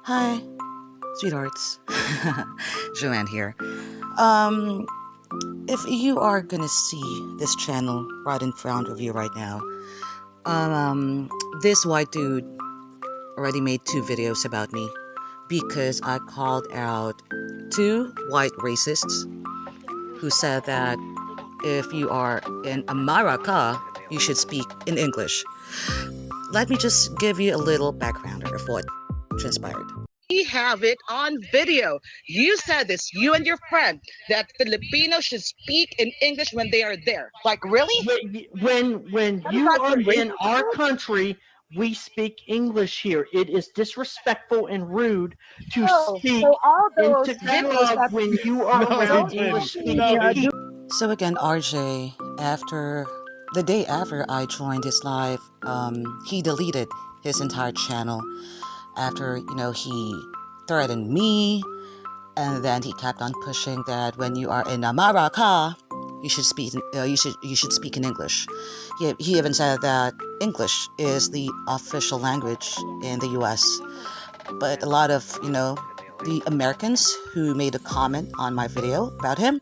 Hi, sweethearts. Joanne here. Um, if you are gonna see this channel right in front of you right now, this white dude already made 2 videos about me because I called out 2 white racists who said that if you are in America, you should speak in English. Let me just give you a little backgrounder of what transpired. We have it on video. You said this, you and your friend, that Filipinos should speak in English when they are there. Like, really? When you are in our country, we speak English here. It is disrespectful and rude to speak into Tagalog when you are around English-speaking people. So again, RJ, the day after I joined his live, he deleted his entire channel after, he threatened me, and then he kept on pushing that when you are in America, you should speak in English. He even said that English is the official language in the US. But a lot of, the Americans who made a comment on my video about him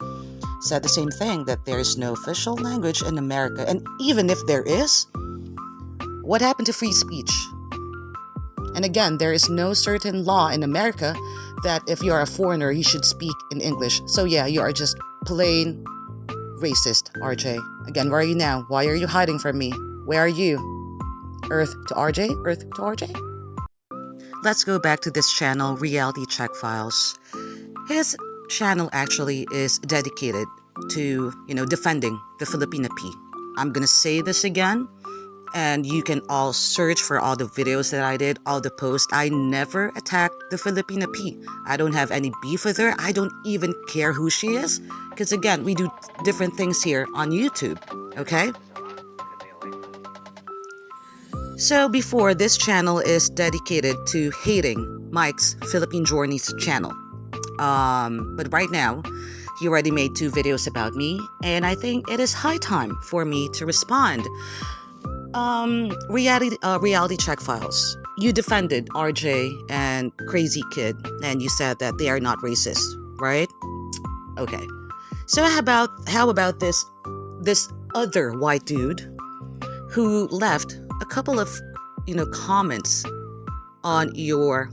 said the same thing, that there is no official language in America. And even if there is, what happened to free speech? And again, there is no certain law in America that if you are a foreigner, you should speak in English. So yeah, you are just plain racist, RJ. Again, where are you now? Why are you hiding from me? Where are you? Earth to RJ? Earth to RJ? Let's go back to this channel, Reality Check Files. His channel actually is dedicated to, defending the Filipina P. I'm gonna say this again, and you can all search for all the videos that I did, all the posts. I never attacked the Filipina P. I don't have any beef with her. I don't even care who she is. Because again, we do different things here on YouTube, okay? So before, this channel is dedicated to hating Mike's Philippine Journeys channel. But right now, he already made 2 videos about me, and I think it is high time for me to respond. Reality Check Files. You defended RJ and Crazy Kid, and you said that they are not racist, right? Okay. So how about this other white dude who left a couple of, comments on your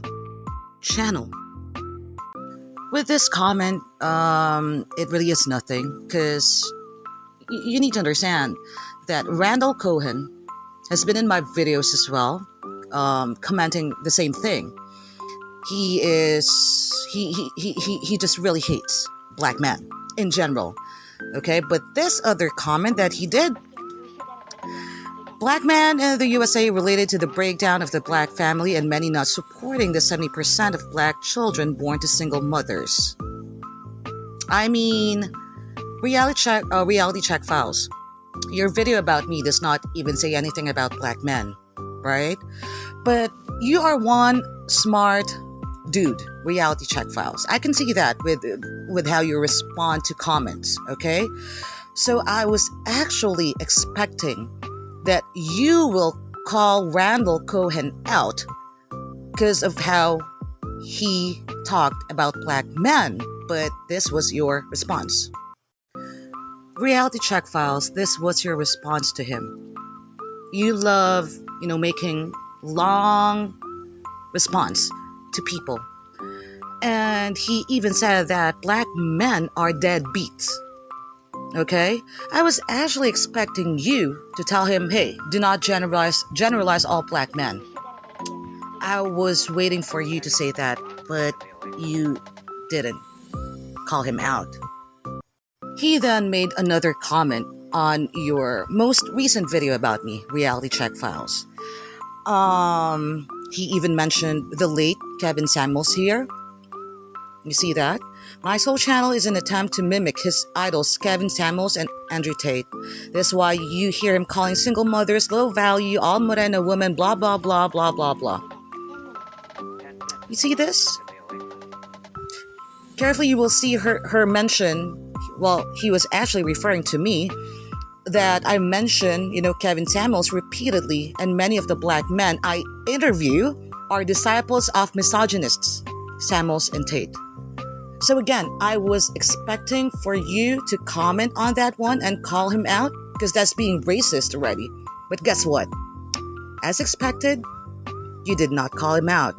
channel? With this comment, it really is nothing, because you need to understand that Randall Cohen has been in my videos as well, commenting the same thing. He just really hates black men in general, okay? But this other comment that he did, black man in the USA related to the breakdown of the black family and many not supporting the 70% of black children born to single mothers. I mean, Reality Check Files. Your video about me does not even say anything about black men, right? But you are one smart dude, Reality Check Files. I can see that with how you respond to comments, okay? So I was actually expecting that you will call Randall Cohen out because of how he talked about black men, but this was your response. Reality Check Files, this was your response to him. You love, making long response to people. And he even said that black men are deadbeats. Okay? I was actually expecting you to tell him, hey, do not generalize all black men. I was waiting for you to say that, but you didn't call him out. He then made another comment on your most recent video about me, Reality Check Files. He even mentioned the late Kevin Samuels here. You see that? My whole channel is an attempt to mimic his idols, Kevin Samuels and Andrew Tate. That's why you hear him calling single mothers low value, all morena women, blah, blah, blah, blah, blah, blah. You see this? Carefully, you will see her mention, well, he was actually referring to me, that I mentioned, Kevin Samuels repeatedly, and many of the black men I interview are disciples of misogynists, Samuels and Tate. So again, I was expecting for you to comment on that one and call him out because that's being racist already. But guess what? As expected, you did not call him out.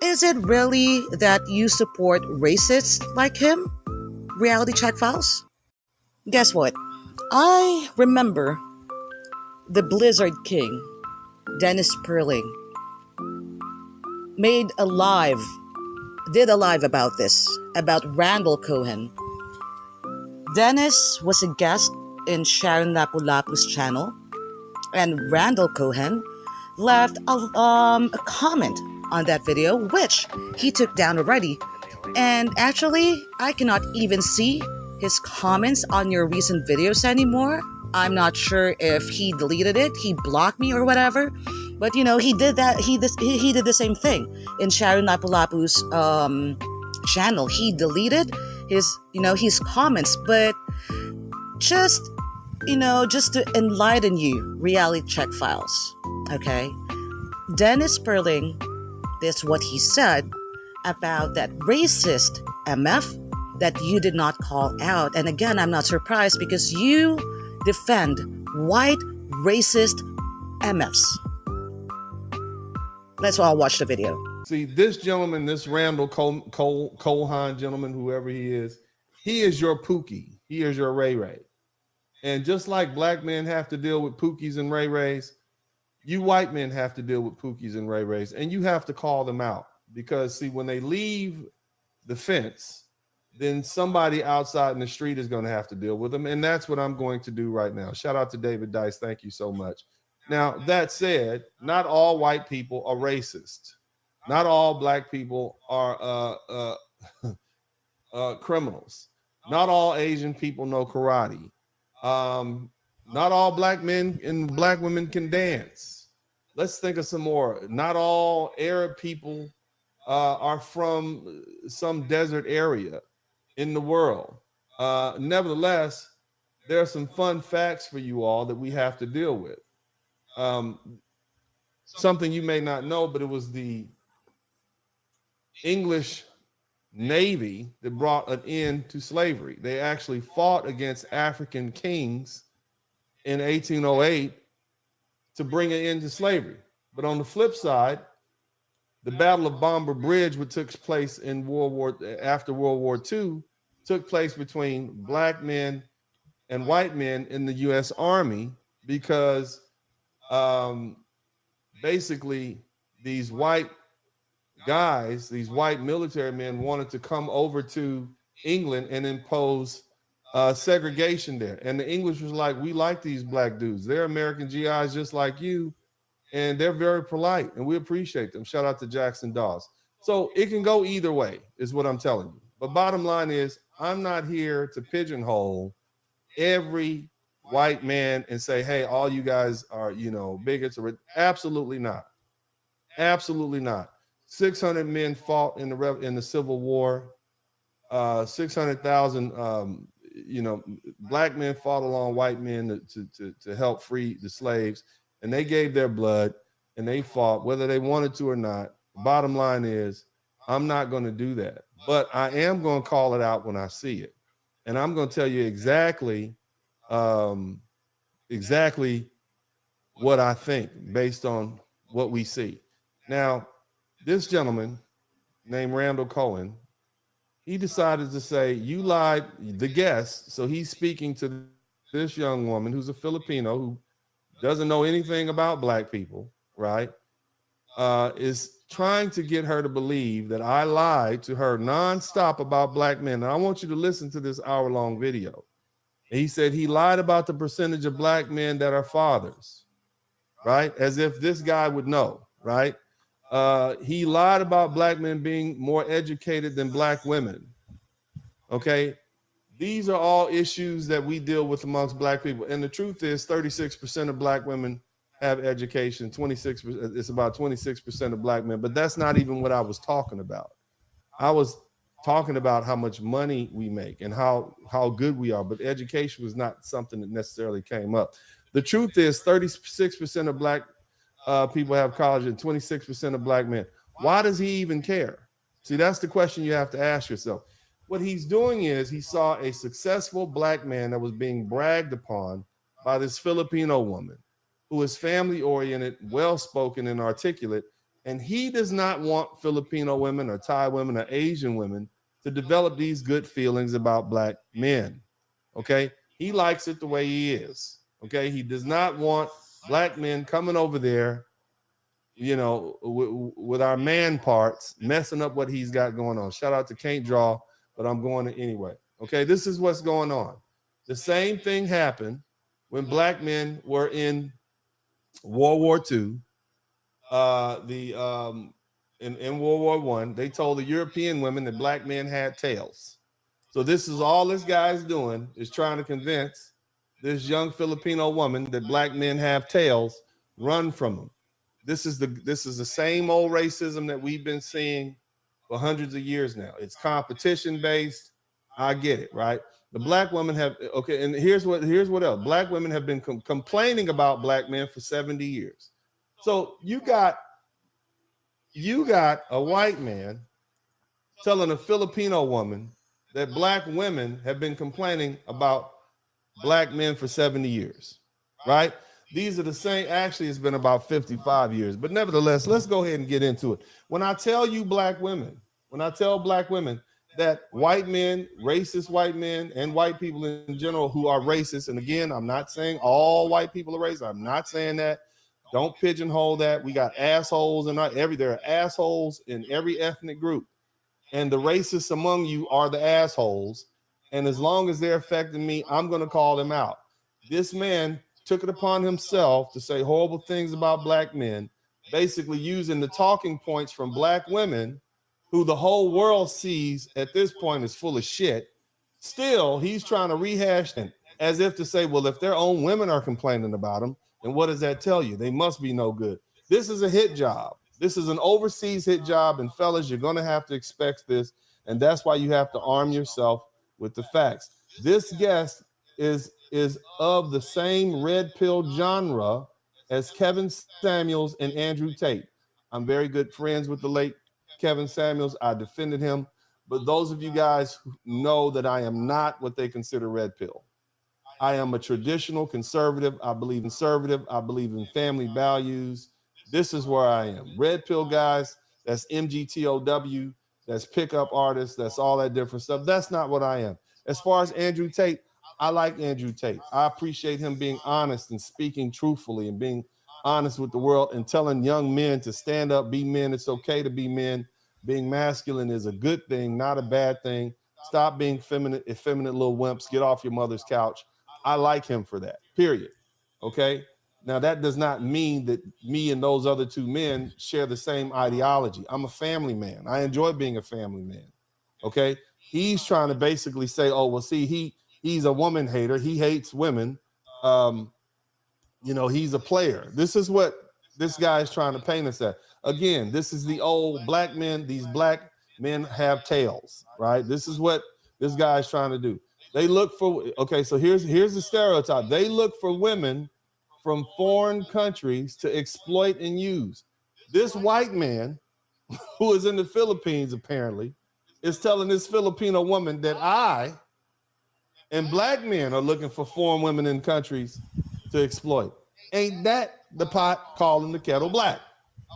Is it really that you support racists like him? Reality check files? Guess what? I remember the Blizzard King, Dennis Perling, did a live about this, about Randall Cohen. Dennis was a guest in Sharon Lapu-Lapu's channel, and Randall Cohen left a comment on that video, which he took down already. And actually, I cannot even see his comments on your recent videos anymore. I'm not sure if he deleted it, he blocked me or whatever. But he did that. He did the same thing in Sharon Lapu-Lapu's channel. He deleted his comments, but just to enlighten you, reality check files. Okay, Dennis Perling, this is what he said about that racist MF that you did not call out. And again, I'm not surprised because you defend white racist MFs. Let's all watch the video. See, this gentleman, this Randall Cohen gentleman, whoever he is your Pookie. He is your Ray Ray. And just like black men have to deal with Pookies and Ray Rays, you white men have to deal with Pookies and Ray Rays, and you have to call them out. Because, see, when they leave the fence, then somebody outside in the street is going to have to deal with them, and that's what I'm going to do right now. Shout out to David Dice. Thank you so much. Now, that said, not all white people are racist. Not all black people are criminals. Not all Asian people know karate. Not all black men and black women can dance. Let's think of some more. Not all Arab people are from some desert area in the world. Nevertheless, there are some fun facts for you all that we have to deal with. Something you may not know, but it was the English Navy that brought an end to slavery. They actually fought against African kings in 1808 to bring an end to slavery. But on the flip side, the Battle of Bomber Bridge, which took place in after World War II, took place between black men and white men in the U.S. Army because basically these white guys, these white military men wanted to come over to England and impose segregation there. And the English was like, we like these black dudes. They're American GIs just like you. And they're very polite and we appreciate them. Shout out to Jackson Dawes. So it can go either way is what I'm telling you. But bottom line is I'm not here to pigeonhole every white man and say, hey, all you guys are, bigots or absolutely not. Absolutely not. 600 men fought in the Civil War. 600,000, black men fought along white men to help free the slaves. And they gave their blood and they fought whether they wanted to or not. Bottom line is I'm not going to do that, but I am going to call it out when I see it. And I'm going to tell you exactly what I think based on what we see. Now, this gentleman named Randall Cohen, he decided to say, you lied, the guest. So he's speaking to this young woman who's a Filipino who doesn't know anything about black people, right? Is trying to get her to believe that I lied to her nonstop about black men. And I want you to listen to this hour-long video. And he said he lied about the percentage of black men that are fathers, right? As if this guy would know, right? He lied about black men being more educated than black women, okay? These are all issues that we deal with amongst black people. And the truth is 36% of black women have education, 26%, it's about 26% of black men, but that's not even what I was talking about. I was talking about how much money we make and how good we are, but education was not something that necessarily came up. The truth is 36% of black people have college and 26% of black men. Why does he even care? See, that's the question you have to ask yourself. What he's doing is he saw a successful black man that was being bragged upon by this Filipino woman who is family oriented, well spoken, and articulate. And he does not want Filipino women or Thai women or Asian women to develop these good feelings about black men. Okay. He likes it the way he is. Okay. He does not want black men coming over there, you know, with our man parts, messing up what he's got going on. Shout out to Can't Draw, but I'm going to anyway. Okay, this is what's going on. The same thing happened when black men were in World War II. In World War One, they told the European women that black men had tails. So this is all this guy's doing, is trying to convince this young Filipino woman that black men have tails. Run from them. This is the same old racism that we've been seeing for hundreds of years now. It's competition based. I get it, right? The black women have, okay, and here's what else. Black women have been complaining about black men for 70 years. So you got a white man telling a Filipino woman that black women have been complaining about black men for 70 years, right? These are the same. Actually, it's been about 55 years, but nevertheless, let's go ahead and get into it. When I tell you black women, when I tell black women that white men, racist white men, and white people in general who are racist, and again, I'm not saying all white people are racist. I'm not saying that. Don't pigeonhole that. We got assholes in there are assholes in every ethnic group, and the racists among you are the assholes. And as long as they're affecting me, I'm going to call them out. This man took it upon himself to say horrible things about black men, basically using the talking points from black women who the whole world sees at this point is full of shit. Still, he's trying to rehash them as if to say, well, if their own women are complaining about him, then what does that tell you? They must be no good. This is a hit job. This is an overseas hit job. And fellas, you're going to have to expect this. And that's why you have to arm yourself with the facts. This guest is of the same red pill genre as Kevin Samuels and Andrew Tate. I'm very good friends with the late Kevin Samuels. I defended him. But those of you guys know that I am not what they consider red pill. I am a traditional conservative. I believe in family values. This is where I am. Red pill guys, that's MGTOW, that's pickup artists, that's all that different stuff. That's not what I am. As far as Andrew Tate, I like Andrew Tate. I appreciate him being honest and speaking truthfully and being honest with the world and telling young men to stand up, be men. It's okay to be men. Being masculine is a good thing, not a bad thing. Stop being effeminate little wimps. Get off your mother's couch. I like him for that, period. Okay? Now, that does not mean that me and those other two men share the same ideology. I'm a family man. I enjoy being a family man. Okay? He's trying to basically say, oh, well, see, he's a woman hater. He hates women. He's a player. This is what this guy is trying to paint us at. Again, this is the old black men. These black men have tails, right? This is what this guy is trying to do. They look for, okay, so here's the stereotype. They look for women from foreign countries to exploit and use. This white man, who is in the Philippines apparently, is telling this Filipino woman that I and black men are looking for foreign women in countries to exploit. Ain't that the pot calling the kettle black?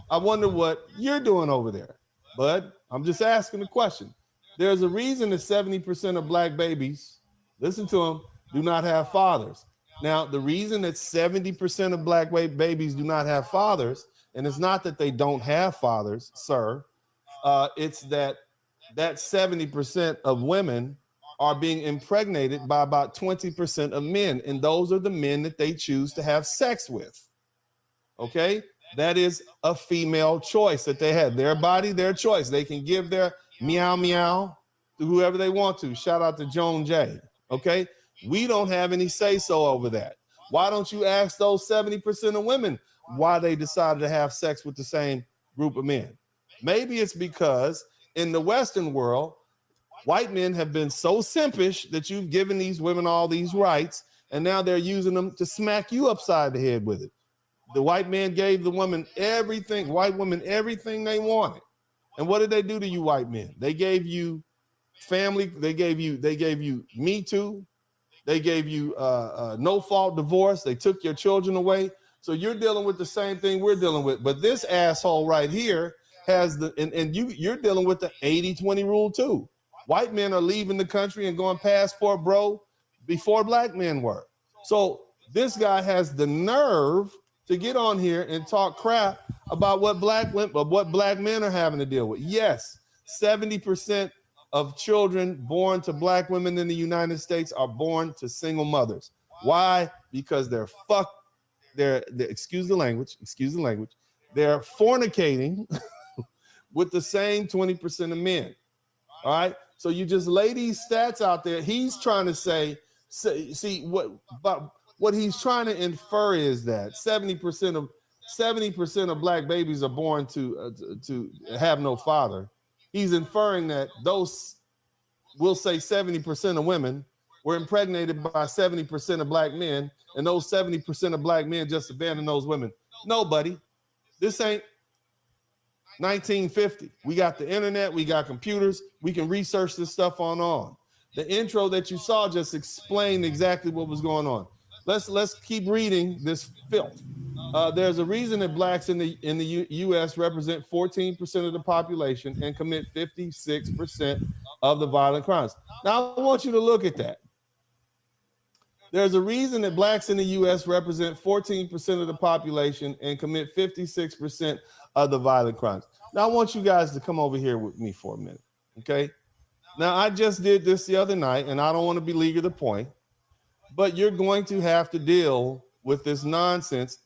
I wonder what you're doing over there. But I'm just asking the question. There's a reason that 70% of black babies, listen to them, do not have fathers. Now, the reason that 70% of black babies do not have fathers, and it's not that they don't have fathers, sir, it's that 70% of women are being impregnated by about 20% of men, and those are the men that they choose to have sex with. Okay? That is a female choice that they have. Their body, their choice. They can give their meow meow to whoever they want to. Shout out to Joan J. Okay? We don't have any say-so over that. Why don't you ask those 70% of women why they decided to have sex with the same group of men? Maybe it's because in the Western world, white men have been so simpish that you've given these women all these rights, and now they're using them to smack you upside the head with it. The white man gave the woman everything, white women everything they wanted. And what did they do to you white men? They gave you family. They gave you Me Too. They gave you no fault divorce. They took your children away. So you're dealing with the same thing we're dealing with. But this asshole right here has you're dealing with the 80-20 rule too. White men are leaving the country and going passport bro before black men were. So this guy has the nerve to get on here and talk crap about what black men are having to deal with. Yes, 70% of children born to black women in the United States are born to single mothers. Why? Because they're excuse the language, they're fornicating with the same 20% of men. All right. So you just lay these stats out there. He's trying to see what he's trying to infer is that 70% of black babies are born to have no father. He's inferring that those, we'll say 70% of women were impregnated by 70% of black men, and those 70% of black men just abandoned those women. Nobody. This ain't 1950. We got the internet, we got computers, we can research this stuff on. The intro that you saw just explained exactly what was going on. Let's keep reading this filth. There's a reason that blacks in the U.S. represent 14% of the population and commit 56% of the violent crimes. Now I want you to look at that. There's a reason that blacks in the U.S. represent 14% of the population and commit 56% of the violent crimes. Now I want you guys to come over here with me for a minute, okay? Now I just did this the other night, and I don't want to beleaguer the point, but you're going to have to deal with this nonsense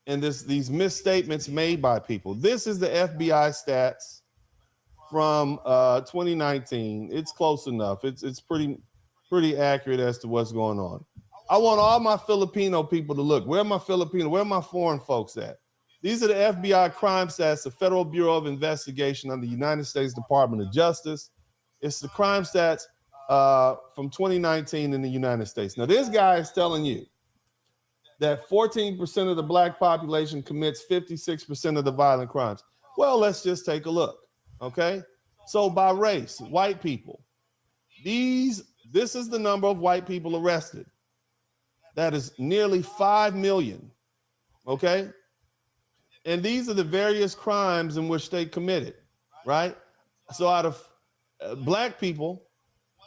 and these misstatements made by people. This is the FBI stats from 2019. It's close enough. It's pretty accurate as to what's going on. I want all my Filipino people to look. Where are my foreign folks at? These are the FBI crime stats, the Federal Bureau of Investigation under the United States Department of Justice. It's the crime stats from 2019 in the United States. Now, this guy is telling you that 14% of the black population commits 56% of the violent crimes. Well, let's just take a look, okay? So by race, white people, this is the number of white people arrested. That is nearly 5 million, okay? And these are the various crimes in which they committed, right? So out of black people,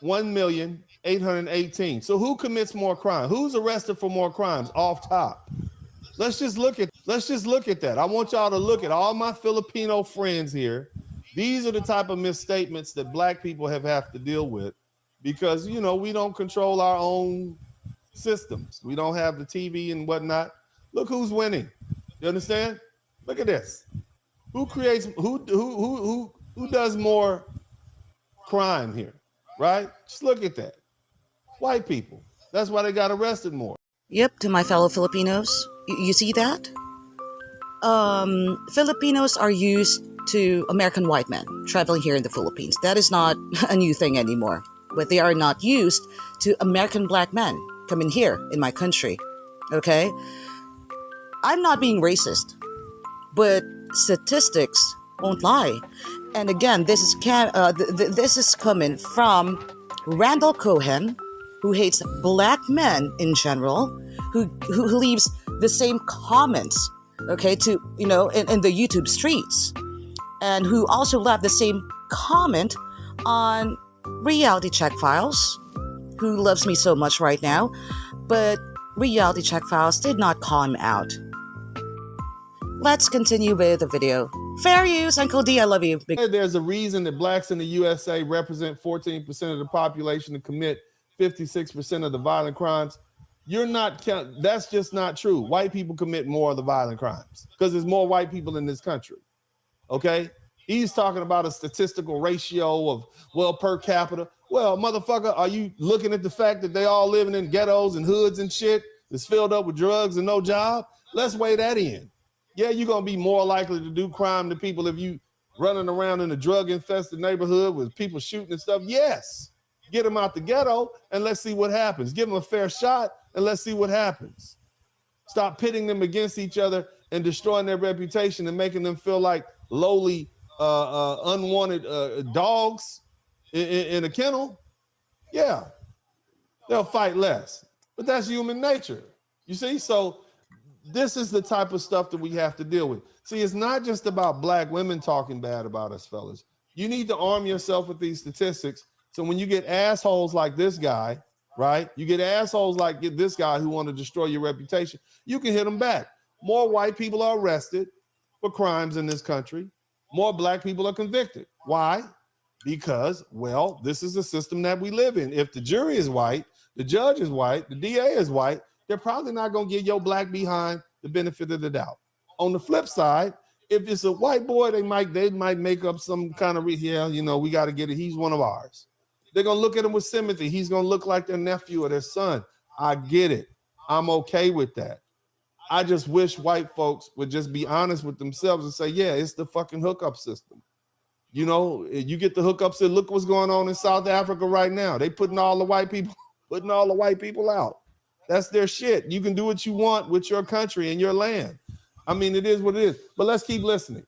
1,818,000. So who commits more crime? Who's arrested for more crimes off top? Let's just look at that. I want y'all to look at all my Filipino friends here. These are the type of misstatements that black people have to deal with because, you know, we don't control our own systems. We don't have the TV and whatnot. Look who's winning. You understand? Look at this. Who does more crime here? Right? Just look at that. White people. That's why they got arrested more. Yep, to my fellow Filipinos, you see that? Filipinos are used to American white men traveling here in the Philippines. That is not a new thing anymore. But they are not used to American black men coming here in my country. Okay? I'm not being racist, but statistics won't lie. And again, this is coming from Randall Cohen, who hates black men in general, who leaves the same comments, okay, to in the YouTube streets, and who also left the same comment on Reality Check Files, who loves me so much right now, but Reality Check Files did not call him out. Let's continue with the video. Fair use, Uncle D, I love you. There's a reason that blacks in the USA represent 14% of the population and commit 56% of the violent crimes. That's just not true. White people commit more of the violent crimes because there's more white people in this country. Okay? He's talking about a statistical ratio of, per capita. Well, motherfucker, are you looking at the fact that they all living in ghettos and hoods and shit that's filled up with drugs and no job? Let's weigh that in. Yeah, you're going to be more likely to do crime than people if you running around in a drug-infested neighborhood with people shooting and stuff. Yes. Get them out the ghetto and let's see what happens. Give them a fair shot and let's see what happens. Stop pitting them against each other and destroying their reputation and making them feel like lowly unwanted dogs in a kennel, yeah, they'll fight less. But that's human nature. You see? So this is the type of stuff that we have to deal with. See, it's not just about black women talking bad about us, fellas. You need to arm yourself with these statistics. So when you get assholes like this guy, right? You get assholes like this guy who want to destroy your reputation, you can hit them back. More white people are arrested for crimes in this country. More black people are convicted. Why? Because, well, this is the system that we live in. If the jury is white, the judge is white, the DA is white, they're probably not going to give your black behind the benefit of the doubt. On the flip side, if it's a white boy, they might make up some kind of, we got to get it. He's one of ours. They're going to look at him with sympathy. He's going to look like their nephew or their son. I get it. I'm okay with that. I just wish white folks would just be honest with themselves and say, yeah, it's the fucking hookup system. You know, you get the hookups and look what's going on in South Africa right now. They putting all the white people out. That's their shit. You can do what you want with your country and your land. I mean, it is what it is. But let's keep listening.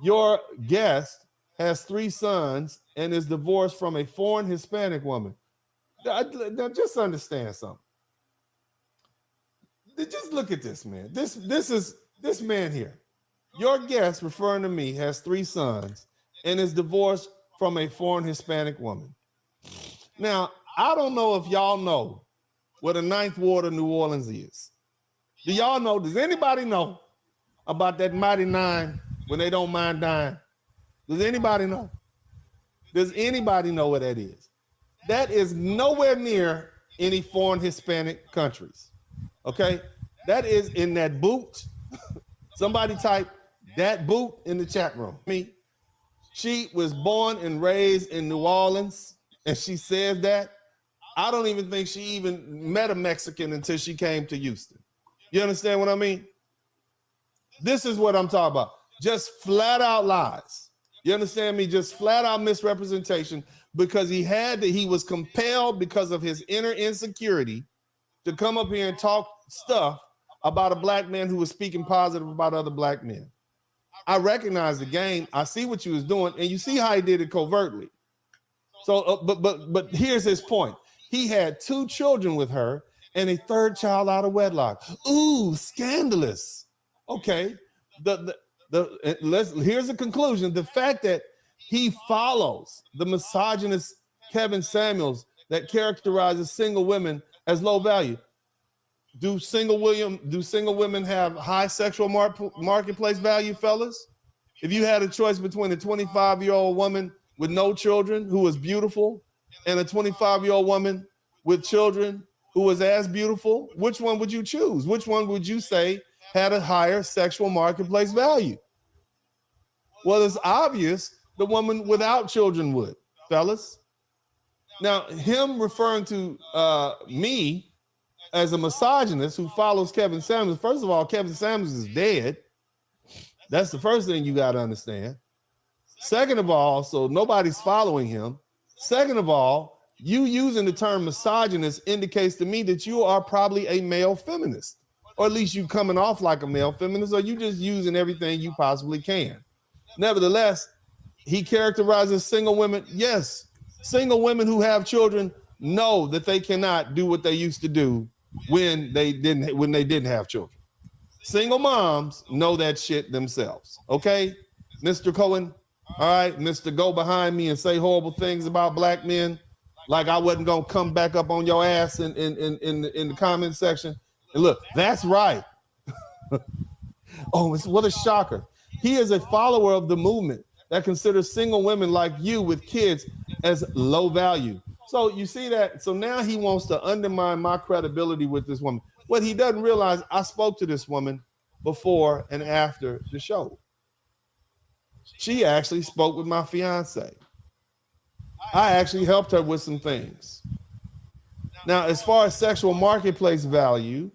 Your guest has 3 sons and is divorced from a foreign Hispanic woman. Now just understand something. Just look at this, man. This man here. Your guest, referring to me, has 3 sons and is divorced from a foreign Hispanic woman. Now, I don't know if y'all know what a 9th ward of New Orleans is. Do y'all know? Does anybody know about that mighty 9 when they don't mind dying? Does anybody know? Does anybody know what that is? That is nowhere near any foreign Hispanic countries. Okay? That is in that boot. Somebody type that boot in the chat room. Me. She was born and raised in New Orleans, and she says that. I don't even think she even met a Mexican until she came to Houston. You understand what I mean? This is what I'm talking about. Just flat out lies. You understand me? Just flat out misrepresentation, because he was compelled because of his inner insecurity to come up here and talk stuff about a black man who was speaking positive about other black men. I recognize the game. I see what you was doing, and you see how he did it covertly. So, but here's his point. He had 2 children with her and a 3rd child out of wedlock. Ooh, scandalous. Okay. Here's the conclusion. The fact that he follows the misogynist Kevin Samuels that characterizes single women as low value. Do single women have high sexual marketplace value, fellas? If you had a choice between a 25-year-old woman with no children who was beautiful and a 25-year-old woman with children who was as beautiful, which one would you choose? Which one would you say had a higher sexual marketplace value? Well, it's obvious the woman without children would, fellas. Now, him referring to me as a misogynist who follows Kevin Samuels, first of all, Kevin Samuels is dead. That's the first thing you got to understand. Second of all, so nobody's following him. Second of all, you using the term misogynist indicates to me that you are probably a male feminist, or at least you coming off like a male feminist, or you just using everything you possibly can. Nevertheless, he characterizes single women. Yes, single women who have children know that they cannot do what they used to do when they didn't have children. Single moms know that shit themselves. Okay, Mr. Cohen. All right, Mr. Go behind me and say horrible things about black men, like I wasn't gonna come back up on your ass in the comment section. And look, that's right. Oh, what a shocker. He is a follower of the movement that considers single women like you with kids as low value. So you see that? So now he wants to undermine my credibility with this woman. What he doesn't realize, I spoke to this woman before and after the show. She actually spoke with my fiance. I actually helped her with some things. Now, as far as sexual marketplace value,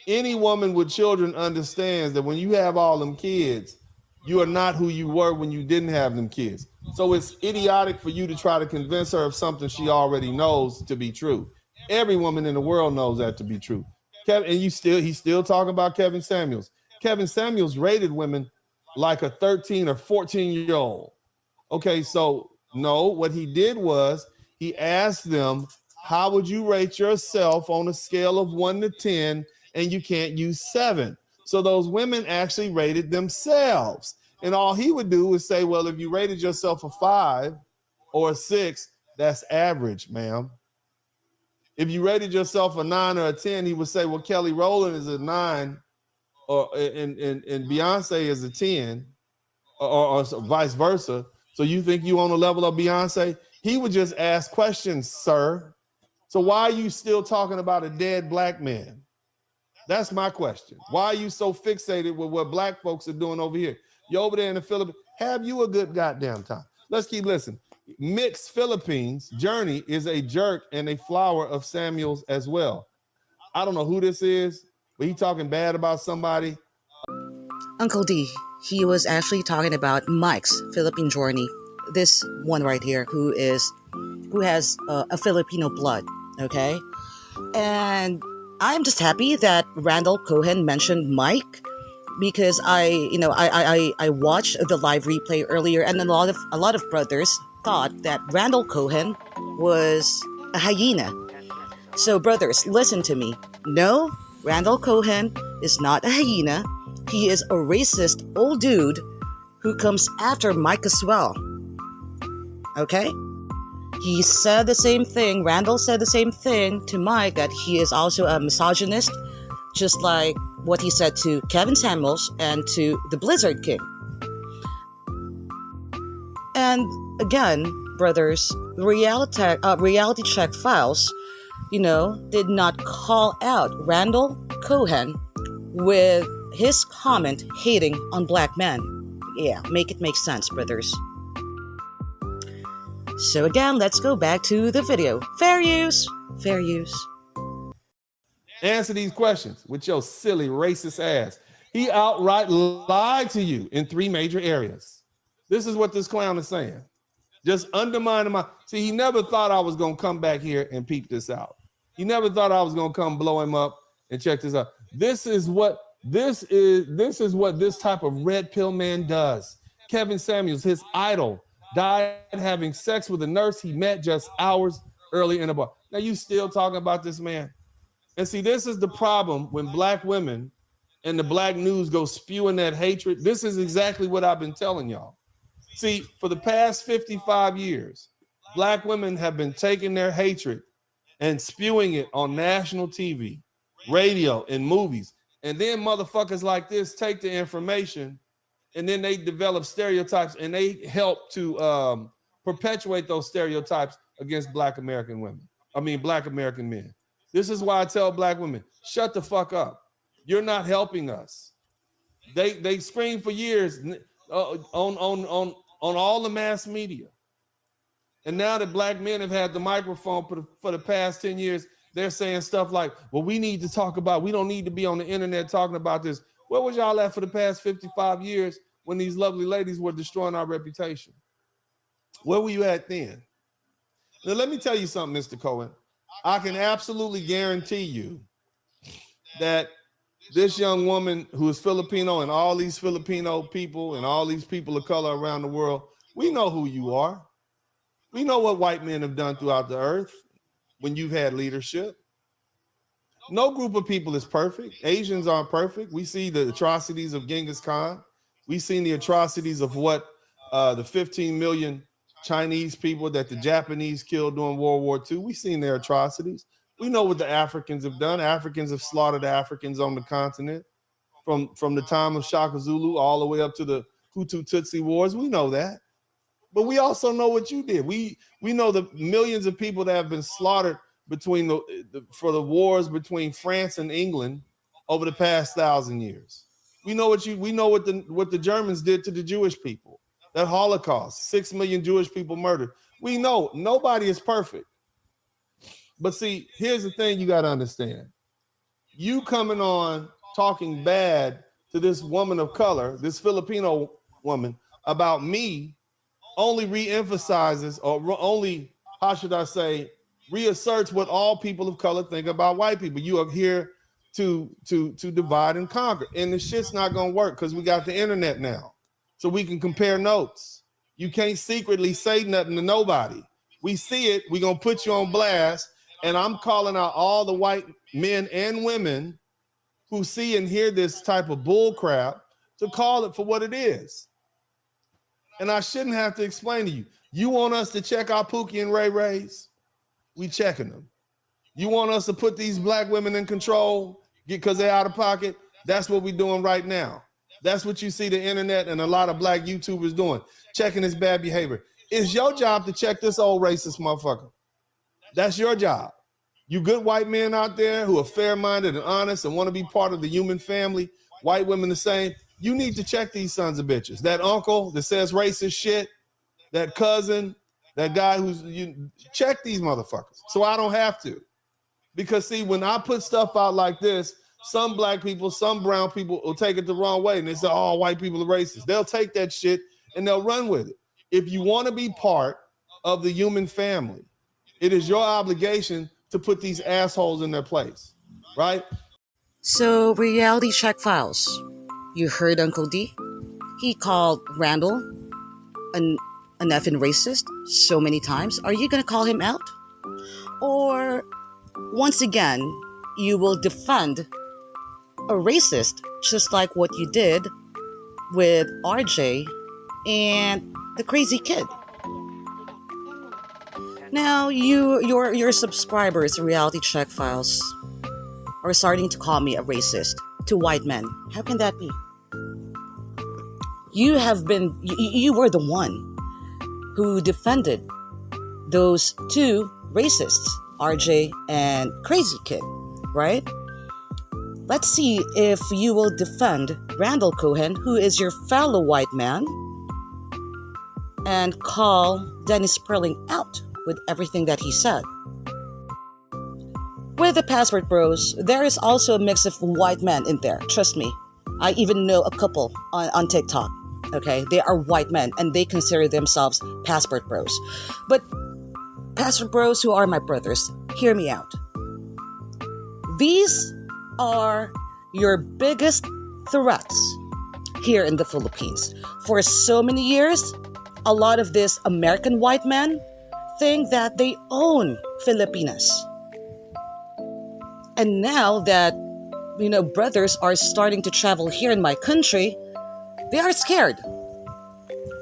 any woman with children understands that when you have all them kids, you are not who you were when you didn't have them kids. So it's idiotic for you to try to convince her of something she already knows to be true. Every woman in the world knows that to be true. Kevin, and he's still talking about Kevin Samuels. Kevin Samuels rated women like a 13 or 14-year-old. Okay, so no, what he did was he asked them, how would you rate yourself on a scale of 1 to 10? And you can't use 7. So those women actually rated themselves. And all he would do is say, well, if you rated yourself a 5 or a 6, that's average, ma'am. If you rated yourself a 9 or a 10, he would say, well, Kelly Rowland is a 9 and Beyonce is a 10 or vice versa. So you think you on the level of Beyonce? He would just ask questions, sir. So why are you still talking about a dead black man? That's my question. Why are you so fixated with what black folks are doing over here? You over there in the Philippines, have you a good goddamn time. Let's keep listening. Mixed Philippines, Journey is a jerk and a flower of Samuels as well. I don't know who this is, but he talking bad about somebody. Uncle D, he was actually talking about Mike's Philippine journey. This one right here, who has a Filipino blood, okay? And I'm just happy that Randall Cohen mentioned Mike because I watched the live replay earlier, and a lot of brothers thought that Randall Cohen was a hyena. So brothers, listen to me. No, Randall Cohen is not a hyena. He is a racist old dude who comes after Mike as well. Okay? He said the same thing, Randall said the same thing to Mike, that he is also a misogynist, just like what he said to Kevin Samuels and to the Blizzard King. And again, brothers, reality check files, did not call out Randall Cohen with his comment hating on black men. Yeah, make it make sense, brothers. So again, let's go back to the video. Fair use. Fair use. Answer these questions with your silly racist ass. He outright lied to you in 3 major areas. This is what this clown is saying. Just undermining my... See, he never thought I was going to come back here and peep this out. He never thought I was going to come blow him up and check this out. This is what this type of red pill man does. Kevin Samuels, his idol, died having sex with a nurse he met just hours early in a bar. Now you still talking about this man. And see, this is the problem when black women and the black news go spewing that hatred. This is exactly what I've been telling y'all. See, for the past 55 years, black women have been taking their hatred and spewing it on national TV, radio, and movies. And then motherfuckers like this take the information and then they develop stereotypes and they help to perpetuate those stereotypes against black American men. This is why I tell black women, shut the fuck up. You're not helping us. They screamed for years on all the mass media. And now that black men have had the microphone for the past 10 years, they're saying stuff like, well, we need to talk about, we don't need to be on the internet talking about this. Where was y'all at for the past 55 years when these lovely ladies were destroying our reputation? Where were you at then? Now, let me tell you something, Mr. Cohen. I can absolutely guarantee you that this young woman who is Filipino and all these Filipino people and all these people of color around the world, we know who you are. We know what white men have done throughout the earth when you've had leadership. No group of people is perfect. Asians aren't perfect. We see the atrocities of Genghis Khan. We've seen the atrocities of what the 15 million Chinese people that the Japanese killed during World War II. We've seen their atrocities. We know what the Africans have done. Africans have slaughtered Africans on the continent from the time of Shaka Zulu all the way up to the Hutu Tutsi wars. We know that. But we also know what you did. We know the millions of people that have been slaughtered between for the wars between France and England over the past 1,000 years. We know what the Germans did to the Jewish people. That Holocaust, 6 million Jewish people murdered. We know nobody is perfect. But see, here's the thing you got to understand. You coming on talking bad to this woman of color, this Filipino woman, about me only re-emphasizes or only, how should I say, reasserts what all people of color think about white people. You are here to divide and conquer. And the shit's not going to work because we got the internet now. So we can compare notes. You can't secretly say nothing to nobody. We see it, we're gonna put you on blast, and I'm calling out all the white men and women who see and hear this type of bull crap to call it for what it is. And I shouldn't have to explain to you. You want us to check our Pookie and Ray Rays? We checking them. You want us to put these black women in control because they're out of pocket? That's what we're doing right now. That's what you see the internet and a lot of black YouTubers doing, checking his bad behavior. It's your job to check this old racist motherfucker. That's your job. You good white men out there who are fair-minded and honest and want to be part of the human family, white women the same, you need to check these sons of bitches. That uncle that says racist shit, that cousin, that guy check these motherfuckers so I don't have to. Because see, when I put stuff out like this, some black people, some brown people will take it the wrong way and they say, oh, white people are racist. They'll take that shit and they'll run with it. If you want to be part of the human family, it is your obligation to put these assholes in their place, right? So, reality check files. You heard Uncle D? He called Randall an effing racist so many times. Are you going to call him out? Or, once again, you will defend a racist just like what you did with RJ and the crazy kid? Now, your subscribers, Reality Check Files, are starting to call me a racist to white men. How can that be? You were the one who defended those two racists, RJ and Crazy Kid, right? Let's see if you will defend Randall Cohen, who is your fellow white man, and call Dennis Sperling out with everything that he said. With the Passport Bros, there is also a mix of white men in there. Trust me. I even know a couple on TikTok. Okay, they are white men and they consider themselves Passport Bros. But Passport Bros who are my brothers, hear me out. These are your biggest threats here in the Philippines. For so many years, a lot of these American white men think that they own Filipinas. And now that, brothers are starting to travel here in my country, they are scared.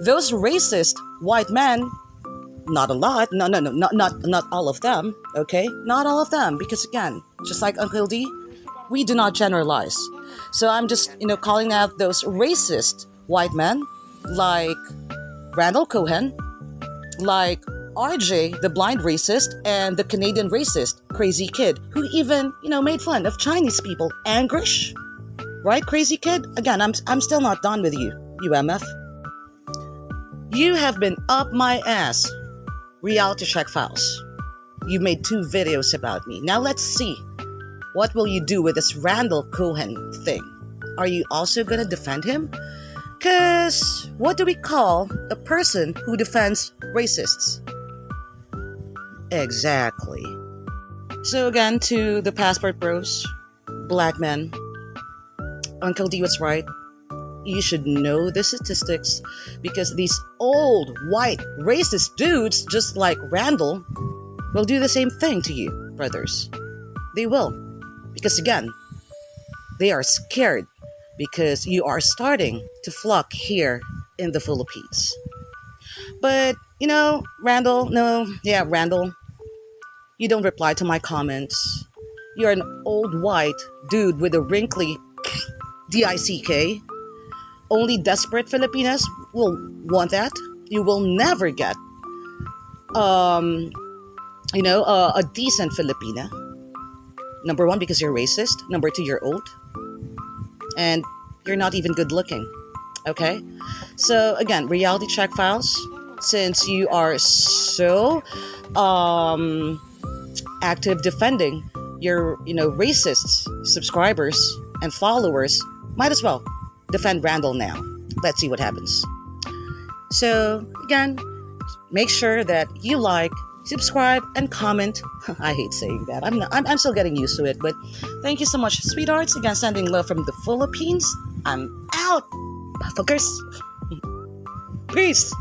Those racist white men, not a lot, not all of them, okay? Not all of them, because again, just like Uncle D, we do not generalize. So I'm just, calling out those racist white men like Randall Cohen, like RJ, the blind racist, and the Canadian racist, Crazy Kid, who even, made fun of Chinese people. Angrish? Right, Crazy Kid? Again, I'm still not done with you, UMF. You have been up my ass. Reality Check Files. You made 2 videos about me. Now let's see. What will you do with this Randall Cohen thing? Are you also gonna defend him? Because what do we call a person who defends racists? Exactly. So again, to the Passport Bros, black men, Uncle D was right. You should know the statistics because these old, white, racist dudes, just like Randall, will do the same thing to you, brothers. They will. Because again, they are scared because you are starting to flock here in the Philippines. But, Randall, you don't reply to my comments. You're an old white dude with a wrinkly DICK. Only desperate Filipinas will want that. You will never get, a decent Filipina. Number 1, because you're racist. Number 2, you're old. And you're not even good looking. Okay? So, again, Reality Check Files. Since you are so active defending your, racist subscribers and followers, might as well defend Randall now. Let's see what happens. So, again, make sure that you like, subscribe, and comment. I hate saying that. I'm still getting used to it, but thank you so much, sweethearts. Again, sending love from the Philippines. I'm out, fuckers. Peace.